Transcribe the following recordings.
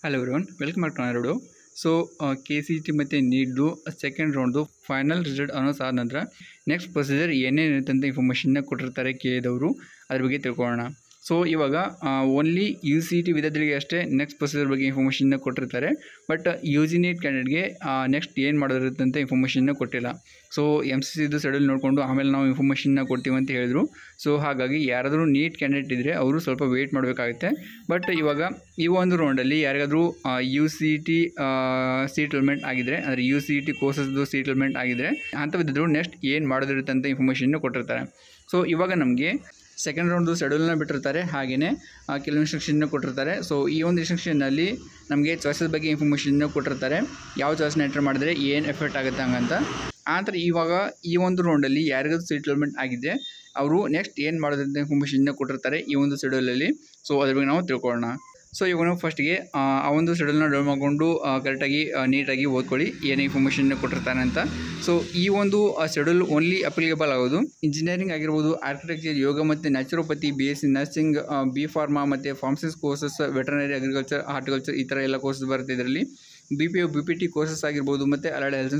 Hello everyone, welcome back to my video. So KCT ಮತ್ತು ನೀಟ್ದು second ರೌಂಡ್ದು final result announce ಆದ ನಂತರ ನೆಕ್ಸ್ಟ್ ಪ್ರೊಸೀಜರ್ ಏನೇನಿರುತ್ತೆ ಅಂತ ಇನ್ಫಾರ್ಮೇಷನ್ನ ಕೊಟ್ಟಿರ್ತಾರೆ KA ಅದ್ರ ಬಗ್ಗೆ ತಿಳ್ಕೊಳ್ಳೋಣ. ಸೊ ಇವಾಗ ಓನ್ಲಿ UCT ವಿದ್ಯಾರ್ಥಿಗಳಿಗೆ ಅಷ್ಟೇ ನೆಕ್ಸ್ಟ್ ಪ್ರೊಸೀಜರ್ ಬಗ್ಗೆ ಇನ್ಫಾರ್ಮೇಷನ್ನ ಕೊಟ್ಟಿರ್ತಾರೆ. ಬಟ್ UG ನೀಟ್ ಕ್ಯಾಂಡಿಡೇಟ್ಗೆ ನೆಕ್ಸ್ಟ್ ಏನು ಮಾಡೋದಿರುತ್ತೆ ಅಂತ ಇನ್ಫಾರ್ಮೇಷನ್ನ ಕೊಟ್ಟಿಲ್ಲ. ಸೊ MCCದು ಶೆಡ್ಯೂಲ್ ನೋಡಿಕೊಂಡು ಆಮೇಲೆ ನಾವು ಇನ್ಫಾರ್ಮೇಷನ್ನ ಕೊಡ್ತೀವಿ ಅಂತ ಹೇಳಿದರು. ಸೊ ಹಾಗಾಗಿ ಯಾರಾದರೂ ನೀಟ್ ಕ್ಯಾಂಡಿಡೇಟ್ ಇದ್ದರೆ ಅವರು ಸ್ವಲ್ಪ ವೆಯ್ಟ್ ಮಾಡಬೇಕಾಗುತ್ತೆ. ಬಟ್ ಇವಾಗ ಈ ಒಂದು ರೌಂಡಲ್ಲಿ ಯಾರಿಗಾದರೂ UCT ಸೀಟಲ್ಮೆಂಟ್ ಆಗಿದ್ದರೆ, ಅಂದರೆ UCT ಕೋರ್ಸಸ್ದು ಸೀಟಲ್ಮೆಂಟ್ ಆಗಿದ್ದರೆ ಅಂಥವಿದ್ದರೂ ನೆಕ್ಸ್ಟ್ ಏನು ಮಾಡೋದಿರುತ್ತೆ ಅಂತ ಇನ್ಫಾರ್ಮೇಷನ್ನ ಕೊಟ್ಟಿರ್ತಾರೆ. ಸೊ ಇವಾಗ ನಮಗೆ ಸೆಕೆಂಡ್ ರೌಂಡ್ದು ಶೆಡ್ಯೂಲ್ನ ಬಿಟ್ಟಿರ್ತಾರೆ, ಹಾಗೆಯೇ ಕೆಲವು ಇನ್ಸ್ಟ್ರಕ್ಷನ್ನ ಕೊಟ್ಟಿರ್ತಾರೆ. ಸೊ ಈ ಒಂದು ಇನ್ಸ್ಟ್ರಕ್ಷನ್ನಲ್ಲಿ ನಮಗೆ ಚಾಯ್ಸಸ್ ಬಗ್ಗೆ ಇನ್ಫಾರ್ಮೇಷನ್ನ ಕೊಟ್ಟಿರ್ತಾರೆ, ಯಾವ ಚಾಯ್ಸ್ನ ಎಂಟರ್ ಮಾಡಿದ್ರೆ ಏನು ಎಫೆಕ್ಟ್ ಆಗುತ್ತೆ ಹಂಗಂತ. ಆದರೆ ಇವಾಗ ಈ ಒಂದು ರೌಂಡಲ್ಲಿ ಯಾರಿಗಾದ್ರು ಸೀಟಲ್ಮೆಂಟ್ ಆಗಿದೆ ಅವರು ನೆಕ್ಸ್ಟ್ ಏನು ಮಾಡೋದಂತ ಇನ್ಫಾರ್ಮೇಷನ್ನ ಕೊಟ್ಟಿರ್ತಾರೆ ಈ ಒಂದು ಶೆಡ್ಯೂಲಲ್ಲಿ. ಸೊ ಅದ್ರ ಬಗ್ಗೆ ನಾವು ತಿಳ್ಕೊಳ್ಳೋಣ. ಸೊ ಇವಾಗ ನಾವು ಫಸ್ಟ್ಗೆ ಆ ಒಂದು ಶೆಡ್ಯೂಲ್ನ ಡೌನ್ ಮಾಡಿಕೊಂಡು ಕರೆಕ್ಟಾಗಿ ನೀಟಾಗಿ ಓದ್ಕೊಳ್ಳಿ ಏನು ಇನ್ಫಾರ್ಮೇಷನ್ನ ಕೊಟ್ಟಿರ್ತಾನೆ ಅಂತ. ಸೊ ಈ ಒಂದು ಶೆಡ್ಯೂಲ್ ಓನ್ಲಿ ಅಪ್ಲಿಕೇಬಲ್ ಆಗೋದು ಇಂಜಿನಿಯರಿಂಗ್ ಆಗಿರ್ಬೋದು, ಆರ್ಕಿಟೆಕ್ಚರ್, ಯೋಗ ಮತ್ತು naturopathy, BSc nursing, B pharma ಮತ್ತು pharmacies courses, veterinary, agriculture, horticulture ಈ ಥರ ಎಲ್ಲ ಕೋರ್ಸಸ್ ಬರುತ್ತೆ. ಇದರಲ್ಲಿ BPO, BPT ಕೋರ್ಸಸ್ ಆಗಿರ್ಬೋದು ಮತ್ತು ಅಲೈಡ್ ಹೆಲ್ತ್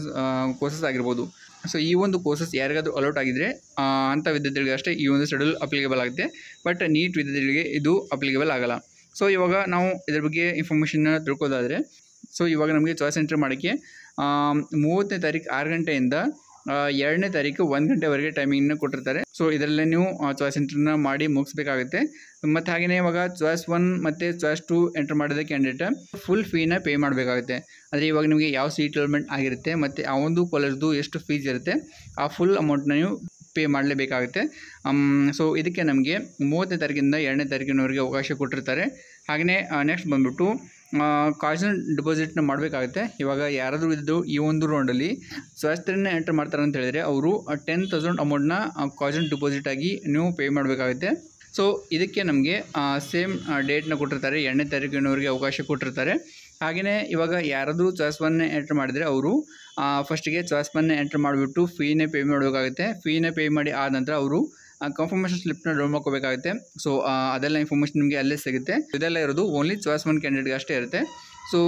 ಕೋರ್ಸಸ್ ಆಗಿರ್ಬೋದು. ಸೊ ಈ ಒಂದು ಕೋರ್ಸಸ್ ಯಾರಿಗಾದ್ರೂ ಅಲೌಟ್ ಆಗಿದ್ದರೆ ಅಂಥ ವಿದ್ಯಾರ್ಥಿಗಳಿಗೆ ಅಷ್ಟೇ ಈ ಒಂದು ಶೆಡ್ಯೂಲ್ ಅಪ್ಲಿಕೇಬಲ್ ಆಗುತ್ತೆ. ಬಟ್ ನೀಟ್ ವಿದ್ಯಾರ್ಥಿಗಳಿಗೆ ಇದು ಅಪ್ಲಿಕೇಬಲ್ ಆಗಲ್ಲ. ಸೊ ಇವಾಗ ನಾವು ಇದ್ರ ಬಗ್ಗೆ ಇನ್ಫಾರ್ಮೇಷನ್ನ ತಿಳ್ಕೋದಾದರೆ, ಸೊ ಇವಾಗ ನಮಗೆ ಚಾಯ್ಸ್ ಎಂಟ್ರಿ ಮಾಡೋಕ್ಕೆ 30ನೇ ತಾರೀಕು 6 ಗಂಟೆಯಿಂದ 2ನೇ ತಾರೀಕು 1 ಗಂಟೆವರೆಗೆ ಟೈಮಿಂಗನ್ನ ಕೊಟ್ಟಿರ್ತಾರೆ. ಸೊ ಇದರಲ್ಲೇ ನೀವು ಚಾಯ್ಸ್ ಎಂಟ್ರಿನ ಮಾಡಿ ಮುಗಿಸ್ಬೇಕಾಗುತ್ತೆ. ಮತ್ತು ಹಾಗೆಯೇ ಇವಾಗ ಚಾಯ್ಸ್ 1 ಮತ್ತು ಚಾಯ್ಸ್ 2 ಎಂಟ್ರ್ ಮಾಡಿದ ಕ್ಯಾಂಡಿಡೇಟ್ ಫುಲ್ ಫೀನ ಪೇ ಮಾಡಬೇಕಾಗುತ್ತೆ. ಅಂದರೆ ಇವಾಗ ನಿಮಗೆ ಯಾವ ಸೀಟಲ್ಮೆಂಟ್ ಆಗಿರುತ್ತೆ ಮತ್ತು ಆ ಒಂದು ಕಾಲೇಜ್ದು ಎಷ್ಟು ಫೀಸ್ ಇರುತ್ತೆ ಆ ಫುಲ್ ಅಮೌಂಟ್ನ ನೀವು ಪೇ ಮಾಡಲೇಬೇಕಾಗುತ್ತೆ. ಸೊ ಇದಕ್ಕೆ ನಮಗೆ 30ನೇ ತಾರೀಕಿಂದ 2ನೇ ತಾರೀಕಿನವರೆಗೆ ಅವಕಾಶ ಕೊಟ್ಟಿರ್ತಾರೆ. ಹಾಗೆಯೇ ನೆಕ್ಸ್ಟ್ ಬಂದುಬಿಟ್ಟು ಕಾಯಿನ್ ಡಿಪಾಸಿಟ್ನ ಮಾಡಬೇಕಾಗುತ್ತೆ. ಇವಾಗ ಯಾರಾದರೂ ಇದ್ದು ಈ ಒಂದು ರೌಂಡಲ್ಲಿ ಚಾಯ್ಸ್ 3ನ ಎಂಟರ್ ಮಾಡ್ತಾರೆ ಅಂತ ಹೇಳಿದರೆ ಅವರು 10,000 ಅಮೌಂಟ್ನ ಕಾಯಿನ್ ಡಿಪಾಸಿಟ್ ಆಗಿ ನೀವು ಪೇ ಮಾಡಬೇಕಾಗುತ್ತೆ. ಸೊ ಇದಕ್ಕೆ ನಮಗೆ ಸೇಮ್ ಡೇಟ್ನ ಕೊಟ್ಟಿರ್ತಾರೆ, 2ನೇ ತಾರೀಕಿನವರೆಗೆ ಅವಕಾಶ ಕೊಟ್ಟಿರ್ತಾರೆ. ಹಾಗೆಯೇ ಇವಾಗ ಯಾರಾದರೂ ಚಾಯ್ಸ್ 1ನೇ ಎಂಟ್ರ್ ಮಾಡಿದರೆ ಅವರು ಫಸ್ಟಿಗೆ ಚಾಯ್ಸ್ 1ನೇ ಎಂಟ್ರ್ ಮಾಡಿಬಿಟ್ಟು ಫೀನೇ ಪೇ ಮಾಡಬೇಕಾಗುತ್ತೆ. ಫೀನೇ ಪೇ ಮಾಡಿ ಆದ ನಂತರ ಅವರು ಕನ್ಫರ್ಮೇಷನ್ ಸ್ಲಿಪ್ನ ಡೌನ್ ಮಾಡ್ಕೋಬೇಕಾಗುತ್ತೆ. ಸೊ ಅದೆಲ್ಲ ಇನ್ಫಾರ್ಮೇಷನ್ ನಿಮಗೆ ಅಲ್ಲೇ ಸಿಗುತ್ತೆ. ಇದೆಲ್ಲ ಇರೋದು ಓನ್ಲಿ ಚಾಯ್ಸ್ 1 ಕ್ಯಾಂಡಿಡೇಟ್ಗೆ ಅಷ್ಟೇ ಇರುತ್ತೆ. ಸೊ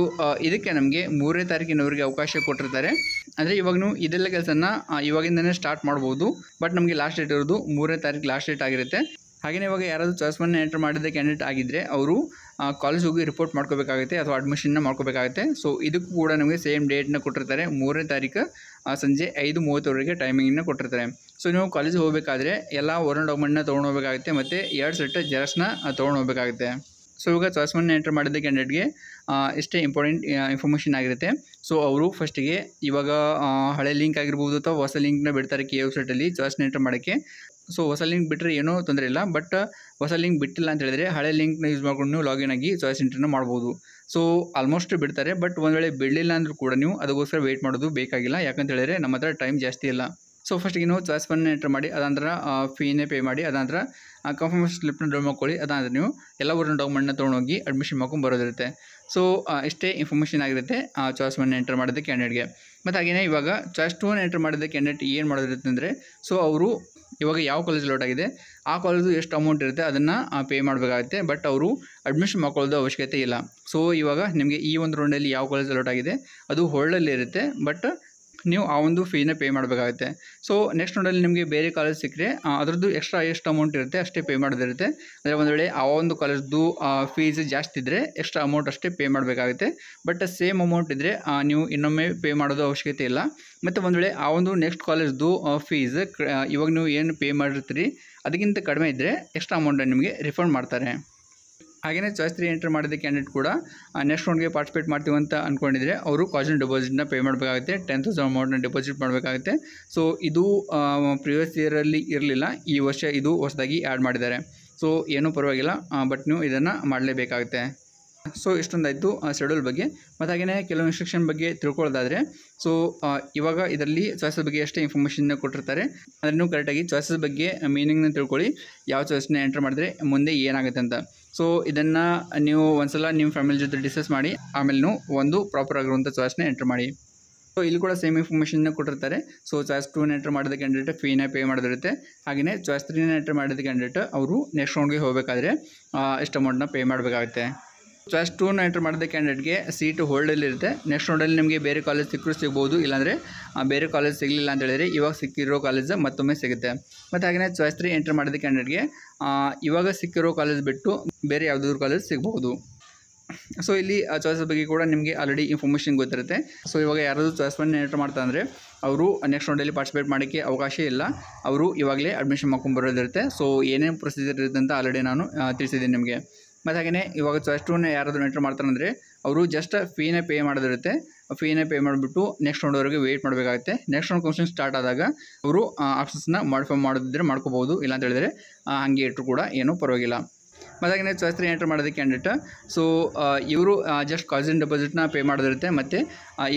ಇದಕ್ಕೆ ನಮಗೆ 3ನೇ ತಾರೀಕಿನವರೆಗೆ ಅವಕಾಶ ಕೊಟ್ಟಿರ್ತಾರೆ. ಅಂದರೆ ಇವಾಗ ನೀವು ಇದೆಲ್ಲ ಕೆಲಸನ ಇವಾಗಿಂದನೇ ಸ್ಟಾರ್ಟ್ ಮಾಡ್ಬೋದು. ಬಟ್ ನಮಗೆ ಲಾಸ್ಟ್ ಡೇಟ್ ಇರೋದು 3ನೇ ತಾರೀಕು ಲಾಸ್ಟ್ ಡೇಟ್ ಆಗಿರುತ್ತೆ. ಹಾಗೆಯೇ ಇವಾಗ ಯಾರಾದರೂ ಚಾಯ್ಸ್ 1ನೇ ಎಂಟರ್ ಮಾಡಿದ ಕ್ಯಾಂಡಿಡೇಟ್ ಆಗಿದ್ದರೆ ಅವರು ಕಾಲೇಜ್ ಹೋಗಿ ರಿಪೋರ್ಟ್ ಮಾಡ್ಕೋಬೇಕಾಗುತ್ತೆ ಅಥವಾ ಅಡ್ಮಿಷನ್ನ ಮಾಡ್ಕೋಬೇಕಾಗುತ್ತೆ. ಸೊ ಇದಕ್ಕೂ ಕೂಡ ನಮಗೆ ಸೇಮ್ ಡೇಟ್ನ ಕೊಟ್ಟಿರ್ತಾರೆ, 3ನೇ ತಾರೀಕು ಸಂಜೆ 5:30ವರೆಗೆ ಟೈಮಿಂಗನ್ನ ಕೊಟ್ಟಿರ್ತಾರೆ. ಸೊ ನೀವು ಕಾಲೇಜಿಗೆ ಹೋಗಬೇಕಾದ್ರೆ ಎಲ್ಲ ಒರಿಜಿನಲ್ ಡಾಕ್ಯುಮೆಂಟ್ನ ತೊಗೊಂಡು ಹೋಗಬೇಕಾಗುತ್ತೆ ಮತ್ತು 2 ಸೆಟ್ ಜೆರಾಕ್ಸ್ನ ತೊಗೊಂಡು ಹೋಗಬೇಕಾಗುತ್ತೆ. ಸೊ ಇವಾಗ ಚಾಯ್ಸ್ 1ನೇ ಎಂಟರ್ ಮಾಡಿದ ಕ್ಯಾಂಡಿಡೇಟ್ಗೆ ಇಷ್ಟೇ ಇಂಪಾರ್ಟೆಂಟ್ ಇನ್ಫಾರ್ಮೇಷನ್ ಆಗಿರುತ್ತೆ. ಸೊ ಅವರು ಫಸ್ಟಿಗೆ ಇವಾಗ ಹಳೆ ಲಿಂಕ್ ಆಗಿರ್ಬೋದು ಅಥವಾ ಹೊಸ ಲಿಂಕ್ನ ಬಿಡ್ತಾರೆ KA ವೆಬ್ಸೈಟಲ್ಲಿ ಚಾಯ್ಸ್ನ ಎಂಟರ್ ಮಾಡೋಕ್ಕೆ. ಸೊ ಹೊಸ ಲಿಂಕ್ ಬಿಟ್ಟರೆ ಏನೂ ತೊಂದರೆ ಇಲ್ಲ. ಬಟ್ ಹೊಸ ಲಿಂಕ್ ಬಿಟ್ಟಿಲ್ಲ ಅಂತ ಹೇಳಿದರೆ ಹಳೆ ಲಿಂಕ್ನ ಯೂಸ್ ಮಾಡ್ಕೊಂಡು ನೀವು ಲಾಗಿನ್ ಆಗಿ ಚಾಯ್ಸ್ ಎಂಟ್ರಿನ ಮಾಡ್ಬೋದು. ಸೊ ಆಲ್ಮೋಸ್ಟ್ ಬಿಡ್ತಾರೆ. ಬಟ್ ಒಂದು ವೇಳೆ ಬಿಡಲಿಲ್ಲ ಅಂದರೂ ಕೂಡ ನೀವು ಅದಕ್ಕೋಸ್ಕರ ವೆಯ್ಟ್ ಮಾಡೋದು ಬೇಕಾಗಿಲ್ಲ. ಯಾಕಂತ ಹೇಳಿದರೆ ನಮ್ಮ ಹತ್ರ ಟೈಮ್ ಜಾಸ್ತಿ ಇಲ್ಲ. ಸೊ ಫಸ್ಟಿಗೆ ನೀವು ಚಾಯ್ಸ್ 1ನೇ ಎಂಟರ್ ಮಾಡಿ, ಅದಾಂತರ ಫೀನೇ ಪೇ ಮಾಡಿ, ಅದಾಂತರ ಕನ್ಫರ್ಮೇಷನ್ ಸ್ಲಿಪ್ನ ಡೌನ್ ಮಾಡ್ಕೊಳ್ಳಿ. ಅದಾಂತರ ನೀವು ಎಲ್ಲ ಒರಿಜಿನಲ್ ಡಾಕ್ಯುಮೆಂಟ್ನ ತೊಗೊಂಡೋಗಿ ಅಡ್ಮಿಷನ್ ಮಾಡ್ಕೊಂಡು ಬರೋದಿರುತ್ತೆ. ಸೊ ಇಷ್ಟೇ ಇನ್ಫಾರ್ಮೇಷನ್ ಆಗಿರುತ್ತೆ ಚಾಯ್ಸ್ 1ನೇ ಎಂಟರ್ ಮಾಡಿದ ಕ್ಯಾಂಡಿಡೇಟ್ಗೆ. ಮತ್ತು ಹಾಗೆಯೇ ಇವಾಗ ಚಾಯ್ಸ್ 2ನೇ ಎಂಟರ್ ಮಾಡಿದ ಕ್ಯಾಂಡಿಡೇಟ್ ಏನು ಮಾಡೋದಿರುತ್ತೆ ಅಂದರೆ, ಸೊ ಅವರು ಇವಾಗ ಯಾವ ಕಾಲೇಜ್ ಲೋಟ್ ಆಗಿದೆ ಆ ಕಾಲೇಜು ಎಷ್ಟು ಅಮೌಂಟ್ ಇರುತ್ತೆ ಅದನ್ನು ಪೇ ಮಾಡಬೇಕಾಗುತ್ತೆ. ಬಟ್ ಅವರು ಅಡ್ಮಿಷನ್ ಮಾಡ್ಕೊಳ್ಳೋದು ಅವಶ್ಯಕತೆ ಇಲ್ಲ. ಸೊ ಇವಾಗ ನಿಮಗೆ ಈ ಒಂದು ರೌಂಡಲ್ಲಿ ಯಾವ ಕಾಲೇಜ್ ಲೋಟ್ ಆಗಿದೆ ಅದು ಹೋಲ್ಡಲ್ಲಿ ಇರುತ್ತೆ. ಬಟ್ ನೀವು ಆ ಒಂದು ಫೀನ ಪೇ ಮಾಡಬೇಕಾಗುತ್ತೆ. ಸೊ ನೆಕ್ಸ್ಟ್ ರೌಂಡಲ್ಲಿ ನಿಮಗೆ ಬೇರೆ ಕಾಲೇಜ್ ಸಿಕ್ಕರೆ ಅದರದ್ದು ಎಕ್ಸ್ಟ್ರಾ ಎಷ್ಟು ಅಮೌಂಟ್ ಇರುತ್ತೆ ಅಷ್ಟೇ ಪೇ ಮಾಡೋದಿರುತ್ತೆ. ಅಂದರೆ ಒಂದು ವೇಳೆ ಆ ಒಂದು ಕಾಲೇಜ್ದು ಫೀಸ್ ಜಾಸ್ತಿ ಇದ್ದರೆ ಎಕ್ಸ್ಟ್ರಾ ಅಮೌಂಟ್ ಅಷ್ಟೇ ಪೇ ಮಾಡಬೇಕಾಗುತ್ತೆ. ಬಟ್ ಸೇಮ್ ಅಮೌಂಟ್ ಇದ್ದರೆ ನೀವು ಇನ್ನೊಮ್ಮೆ ಪೇ ಮಾಡೋದು ಅವಶ್ಯಕತೆ ಇಲ್ಲ. ಮತ್ತು ಒಂದು ವೇಳೆ ಆ ಒಂದು ನೆಕ್ಸ್ಟ್ ಕಾಲೇಜ್ದು ಫೀಸ್ ಇವಾಗ ನೀವು ಏನು ಪೇ ಮಾಡಿರ್ತೀರಿ ಅದಕ್ಕಿಂತ ಕಡಿಮೆ ಇದ್ದರೆ ಎಕ್ಸ್ಟ್ರಾ ಅಮೌಂಟನ್ನು ನಿಮಗೆ ರಿಫಂಡ್ ಮಾಡ್ತಾರೆ. ಹಾಗೆಯೇ ಚಾಯ್ಸ್ 3 ಎಂಟರ್ ಮಾಡಿದ ಕ್ಯಾಂಡಿಡೇಟ್ ಕೂಡ ನೆಕ್ಸ್ಟ್ ರೌಂಡ್ಗೆ ಪಾರ್ಟಿಸಿಪೇಟ್ ಮಾಡ್ತೀವಿ ಅಂತ ಅಂದ್ಕೊಂಡಿದ್ರೆ ಅವರು ಕಾಯಿನ್ ಡಿಪಾಸಿಟ್ನ ಪೇ ಮಾಡಬೇಕಾಗುತ್ತೆ, 10,000 ಅಮೌಂಟ್ನ ಡಿಪಾಸಿಟ್ ಮಾಡಬೇಕಾಗುತ್ತೆ. ಸೊ ಇದು ಪ್ರಿವಿಯಸ್ ಇಯರಲ್ಲಿ ಇರಲಿಲ್ಲ, ಈ ವರ್ಷ ಇದು ಹೊಸದಾಗಿ ಆ್ಯಡ್ ಮಾಡಿದ್ದಾರೆ. ಸೊ ಏನೂ ಪರವಾಗಿಲ್ಲ, ಬಟ್ ನೀವು ಇದನ್ನು ಮಾಡಲೇಬೇಕಾಗುತ್ತೆ. ಸೊ ಇಷ್ಟೊಂದಾಯಿತು ಶೆಡ್ಯೂಲ್ ಬಗ್ಗೆ. ಮತ್ತು ಹಾಗೆಯೇ ಕೆಲವು ಇನ್ಸ್ಟ್ರಕ್ಷನ್ ಬಗ್ಗೆ ತಿಳ್ಕೊಳ್ಳೋದಾದರೆ, ಸೊ ಇವಾಗ ಇದರಲ್ಲಿ ಚಾಯ್ಸಸ್ ಬಗ್ಗೆ ಅಷ್ಟೇ ಇನ್ಫಾರ್ಮೇಷನ್ನ ಕೊಟ್ಟಿರ್ತಾರೆ. ಅಂದರೆ ನೀವು ಕರೆಕ್ಟಾಗಿ ಚಾಯ್ಸಸ್ ಬಗ್ಗೆ ಮೀನಿಂಗ್ನ ತಿಳ್ಕೊಳ್ಳಿ, ಯಾವ ಚಾಯ್ಸ್ನ ಎಂಟರ್ ಮಾಡಿದ್ರೆ ಮುಂದೆ ಏನಾಗುತ್ತೆ ಅಂತ. ಸೊ ಇದನ್ನು ನೀವು ಒಂದ್ಸಲ ನಿಮ್ಮ ಫ್ಯಾಮಿಲಿ ಜೊತೆ ಡಿಸ್ಕಸ್ ಮಾಡಿ ಆಮೇಲೆ ನೀವು ಒಂದು ಪ್ರಾಪರ್ ಆಗಿರುವಂಥ ಚಾಯ್ಸ್ನ ಎಂಟರ್ ಮಾಡಿ. ಸೊ ಇಲ್ಲಿ ಕೂಡ ಸೇಮ್ ಇನ್ಫಾರ್ಮೇಷನ್ನ ಕೊಟ್ಟಿರ್ತಾರೆ. ಸೊ ಚಾಯ್ಸ್ 2ನ ಎಂಟರ್ ಮಾಡಿದ ಕ್ಯಾಂಡಿಡೇಟ್ ಫೀನ ಪೇ ಮಾಡೋದಿರುತ್ತೆ. ಹಾಗೆಯೇ ಚಾಯ್ಸ್ 3ನ ಎಂಟರ್ ಮಾಡಿದ ಕ್ಯಾಂಡಿಡೇಟ್ ಅವರು ನೆಕ್ಸ್ಟ್ ರೌಂಡ್ಗೆ ಹೋಗಬೇಕಾದ್ರೆ ಎಷ್ಟು ಅಮೌಂಟ್ನ ಪೇ ಮಾಡಬೇಕಾಗುತ್ತೆ. ಚಾಯ್ಸ್ 2ನ ಎಂಟರ್ ಮಾಡಿದ ಕ್ಯಾಂಡಿಡೇಟ್ಗೆ ಸೀಟ್ ಹೋಲ್ಡಲ್ಲಿ ಇರುತ್ತೆ. ನೆಕ್ಸ್ಟ್ ರೌಂಡಲ್ಲಿ ನಿಮಗೆ ಬೇರೆ ಕಾಲೇಜ್ ಸಿಕ್ಕರೂ ಸಿಗ್ಬೋದು, ಇಲ್ಲಾಂದರೆ ಬೇರೆ ಕಾಲೇಜ್ ಸಿಗಲಿಲ್ಲ ಅಂತ ಹೇಳಿದರೆ ಇವಾಗ ಸಿಕ್ಕಿರೋ ಕಾಲೇಜ್ ಮತ್ತೊಮ್ಮೆ ಸಿಗುತ್ತೆ. ಮತ್ತು ಹಾಗೆಯೇ ಚಾಯ್ಸ್ 3 ಎಂಟರ್ ಮಾಡಿದ ಕ್ಯಾಂಡಿಡೇಟ್ಗೆ ಇವಾಗ ಸಿಕ್ಕಿರೋ ಕಾಲೇಜ್ ಬಿಟ್ಟು ಬೇರೆ ಯಾವುದಾದ್ರೂ ಕಾಲೇಜ್ ಸಿಗ್ಬೋದು. ಸೊ ಇಲ್ಲಿ ಚಾಯ್ಸ್ ಬಗ್ಗೆ ಕೂಡ ನಿಮಗೆ ಆಲ್ರೆಡಿ ಇನ್ಫಾರ್ಮೇಷನ್ ಗೊತ್ತಿರುತ್ತೆ. ಸೊ ಇವಾಗ ಯಾರಾದರೂ ಚಾಯ್ಸ್ 1 ಎಂಟರ್ ಮಾಡ್ತಾ ಅಂದರೆ ಅವರು ನೆಕ್ಸ್ಟ್ ರೌಂಡಲ್ಲಿ ಪಾರ್ಟಿಸಿಪೇಟ್ ಮಾಡೋಕ್ಕೆ ಅವಕಾಶ ಇಲ್ಲ, ಅವರು ಇವಾಗಲೇ ಅಡ್ಮಿಷನ್ ಮಾಡ್ಕೊಂಬರೋದಿರುತ್ತೆ. ಸೊ ಏನೇನು ಪ್ರೊಸೀಜರ್ ಇರುತ್ತೆ ಅಂತ ಆಲ್ರೆಡಿ ನಾನು ತಿಳಿಸಿದ್ದೀನಿ ನಿಮಗೆ. ಮತ್ತು ಹಾಗೆಯೇ ಇವಾಗ ಚಾಯ್ಸ್ 2ನ ಯಾರಾದರೂ ಎಂಟರ್ ಮಾಡ್ತಾರೆ ಅಂದರೆ ಅವರು ಜಸ್ಟ್ ಫೀನೇ ಪೇ ಮಾಡೋದಿರುತ್ತೆ. ಫೀನೇ ಪೇ ಮಾಡಿಬಿಟ್ಟು ನೆಕ್ಸ್ಟ್ ರೌಂಡ್ವರೆಗೆ ವೆಯ್ಟ್ ಮಾಡಬೇಕಾಗುತ್ತೆ. ನೆಕ್ಸ್ಟ್ ರೌಂಡ್ ಕೌನ್ಸಿಲಿಂಗ್ ಸ್ಟಾರ್ಟ್ ಆದಾಗ ಅವರು ಆಪ್ಷನ್ಸ್ನ ಮಾಡಿಫೈ ಮಾಡೋದಿದ್ದರೆ ಮಾಡ್ಕೋಬೋದು, ಇಲ್ಲ ಅಂತ ಹೇಳಿದರೆ ಹಂಗೆ ಇಟ್ಟರು ಕೂಡ ಏನೂ ಪರವಾಗಿಲ್ಲ. ಮತ್ತು ಹಾಗೆಯೇ ಚಾಯ್ಸ್ 3 ಎಂಟರ್ ಮಾಡೋದು ಕ್ಯಾಂಡಿಡೇಟ್. ಸೊ ಇವರು ಜಸ್ಟ್ ಕಾಲೇಜಿನ ಡೆಪಾಸಿಟ್ನ ಪೇ ಮಾಡೋದಿರುತ್ತೆ. ಮತ್ತು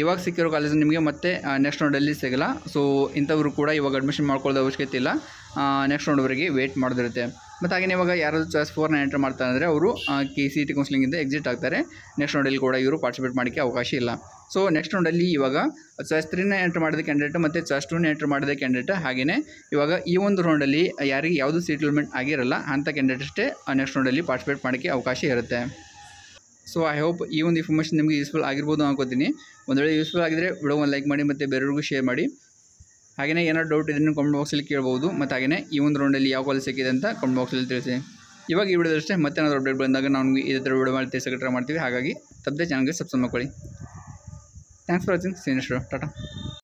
ಇವಾಗ ಸಿಕ್ಕಿರೋ ಕಾಲೇಜ್ ನಿಮಗೆ ಮತ್ತೆ ನೆಕ್ಸ್ಟ್ ರೌಂಡಲ್ಲಿ ಸಿಗಲ್ಲ. ಸೊ ಇಂಥವರು ಕೂಡ ಇವಾಗ ಅಡ್ಮಿಷನ್ ಮಾಡ್ಕೊಳ್ಳೋದು ಅವಶ್ಯಕತೆ ಇಲ್ಲ, ನೆಕ್ಸ್ಟ್ ರೌಂಡ್ವರೆಗೆ ವೆಯ್ಟ್ ಮಾಡೋದಿರುತ್ತೆ. ಮತ್ತು ಹಾಗೆಯೇ ಇವಾಗ ಯಾರಾದರೂ ಚಾಯ್ಸ್ 4ನ ಎಂಟರ್ ಮಾಡ್ತಾರೆ ಅಂದರೆ ಅವರು KCET ಕೌನ್ಸಿಲಿಂಗಿಂದ ಎಕ್ಸಿಟ್ ಆಗ್ತಾರೆ. ನೆಕ್ಸ್ಟ್ ರೌಂಡಲ್ಲಿ ಕೂಡ ಇವರು ಪಾರ್ಟಿಸಿಪೇಟ್ ಮಾಡೋಕ್ಕೆ ಅವಕಾಶ ಇಲ್ಲ. ಸೊ ನೆಕ್ಸ್ಟ್ ರೌಂಡಲ್ಲಿ ಇವಾಗ ಚಾಯ್ಸ್ 3ನ ಎಂಟರ್ ಮಾಡಿದ ಕ್ಯಾಂಡಿಡೇಟ್ ಮತ್ತು ಚಾಯ್ಸ್ 2ನ ಎಂಟರ್ ಮಾಡಿದ ಕ್ಯಾಂಡಿಡೇಟ್, ಹಾಗೆಯೇ ಇವಾಗ ಈ ಒಂದು ರೌಂಡಲ್ಲಿ ಯಾರಿಗೆ ಯಾವುದೂ ಸೀಟ್ ಅಲಾಟ್ಮೆಂಟ್ ಆಗಿರಲ್ಲ ಅಂಥ ಕ್ಯಾಂಡಿಡೇಟ್ ಅಷ್ಟೇ ನೆಕ್ಸ್ಟ್ ರೌಂಡಲ್ಲಿ ಪಾರ್ಟಿಸಿಪೇಟ್ ಮಾಡೋಕ್ಕೆ ಅವಕಾಶ ಇರುತ್ತೆ. ಸೊ ಐ ಹೋಪ್ ಈ ಒಂದು ಇನ್ಫಾರ್ಮೇಷನ್ ನಿಮಗೆ ಯೂಸ್ಫುಲ್ ಆಗಿರ್ಬೋದು ಅನ್ಕೋತೀನಿ. ಒಂದು ವೇಳೆ ಯೂಸ್ಫುಲ್ ಆಗಿದ್ದರೆ ವಿಡಿಯೋ ಒಂದು ಲೈಕ್ ಮಾಡಿ ಮತ್ತು ಬೇರೆಯವ್ರಿಗೂ ಶೇರ್ ಮಾಡಿ. ಹಾಗೆಯೇ ಏನಾದ್ರು ಡೌಟ್ ಇದನ್ನು ಕಮೆಂಟ್ ಬಾಕ್ಸಲ್ಲಿ ಕೇಳ್ಬೋದು. ಮತ್ತು ಹಾಗೆಯೇ ಈ ಒಂದು ರೌಂಡಲ್ಲಿ ಯಾವ ಕಾಲೇಜ್ ಸಿಕ್ಕಿದೆ ಅಂತ ಕಮೆಂಟ್ ಬಾಕ್ಸಲ್ಲಿ ತಿಳಿಸಿ. ಇವಾಗ ಈ ವಿಡಿಯೋದಷ್ಟೇ ಮತ್ತೆ ಏನಾದರೂ ಅಪ್ಡೇಟ್ ಬಂದಾಗ ನಾವು ಇದೇ ಥರ ವಿಡಿಯೋ ಮಾಡಿ ತಿಳಿಸೋಕೆ ಟ್ರೈ ಮಾಡ್ತೀವಿ. ಹಾಗಾಗಿ ತಪ್ಪದೆ ಚಾನಲ್ಗೆ ಸಬ್ಸ್ಕ್ರೈಬ್ ಮಾಡ್ಕೊಳ್ಳಿ. Thanks for watching. See you next video. Tata.